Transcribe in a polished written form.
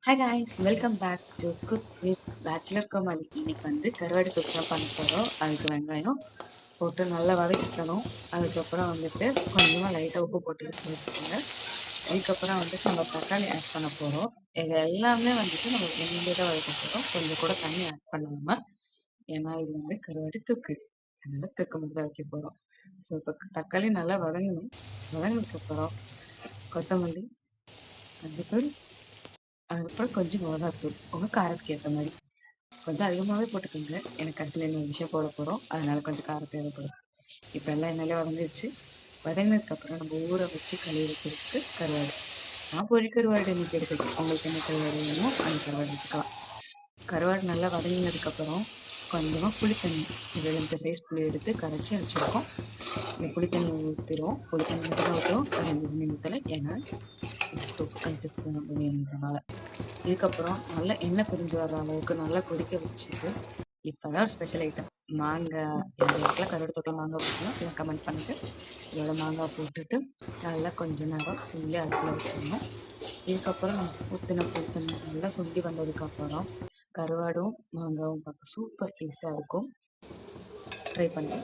Hi guys, welcome back to cook with bachelor Komali. இன்னைக்கு கருவாடு தொக்கு தான் பண்ண போகிறோம். அதுக்கு வெங்காயம் போட்டு நல்லா வதக்கிக்கணும். அதுக்கப்புறம் கொஞ்சமாக லைட்டாக உப்பு போட்டு வச்சுக்கோங்க. அதுக்கப்புறம் நம்ம தக்காளி ஆட் பண்ண போகிறோம். இது எல்லாமே நம்ம எண்ணெயிலே தான் வதக்க போகிறோம். கொஞ்சம் கூட தண்ணி ஆட் பண்ணாமல், ஏன்னா இது கருவாடு தொக்கு, அதனால தொக்கு மட்டும் தான் வைக்க போகிறோம். ஸோ இப்போ தக்காளி நல்லா வதங்கணும். வதங்கினதுக்கப்புறம் கொத்தமல்லி, மஞ்சத்தூள், அதுக்கப்புறம் கொஞ்சம் மிளகாத்தூள் உங்கள் காரத்துக்கு ஏற்ற மாதிரி கொஞ்சம் அதிகமாகவே போட்டுக்கோங்க. எனக்கு கடைசியில் இன்னொரு விஷயம் போட போகிறோம், அதனால கொஞ்சம் காரம் தேவைப்படும். இப்போ எல்லாம் எண்ணெயிலே வதங்கிடுச்சு. வதங்கினதுக்கப்புறம் நம்ம ஊற வச்சு கழுவி வச்சிருக்கு கருவாடு. நான் பொரி கருவாடு இன்னைக்கு எடுத்துக்கேன். உங்களுக்கு என்ன கருவாடு வேணுமோ அந்த கருவாடு எடுத்துக்கலாம். கருவாடு நல்லா வதங்கினதுக்கப்புறம் கொஞ்சமாக புளித்தண்ணி, எலுமிச்சை சைஸ் புளி எடுத்து கரைச்சி வச்சுருக்கோம். இந்த புளித்தண்ணி ஊற்றிடுவோம். புளித்தண்ணி மட்டும் ஊற்றுவோம், ஒரு 5 தண்ணி ஊற்றலை, ஏன்னா தொக்கு கன்சிஸ்டன்ட் வேணுன்றனால. இதுக்கப்புறம் நல்லா எண்ணெய் பிரிஞ்சு வர்ற அளவுக்கு நல்லா கொதிக்க வச்சுட்டு, இப்போதான் ஒரு ஸ்பெஷல் ஐட்டம் மாங்காய். யாருக்கெல்லாம் கருவாடு தொக்குல மாங்காய் பிடிக்கும் இல்லை கமெண்ட் பண்ணிட்டு இதோட மாங்காய் போட்டுட்டு நல்லா கொஞ்ச நேரம் சிம்லி அடுப்பில் வச்சிடணும். இதுக்கப்புறம் நம்ம ஊற்றின புளித்தண்ணி நல்லா சுண்டி வந்ததுக்கப்புறம் கருவாடும் மாங்காவும் பார்க்க சூப்பர் டேஸ்ட்டாக இருக்கும். ட்ரை பண்ணி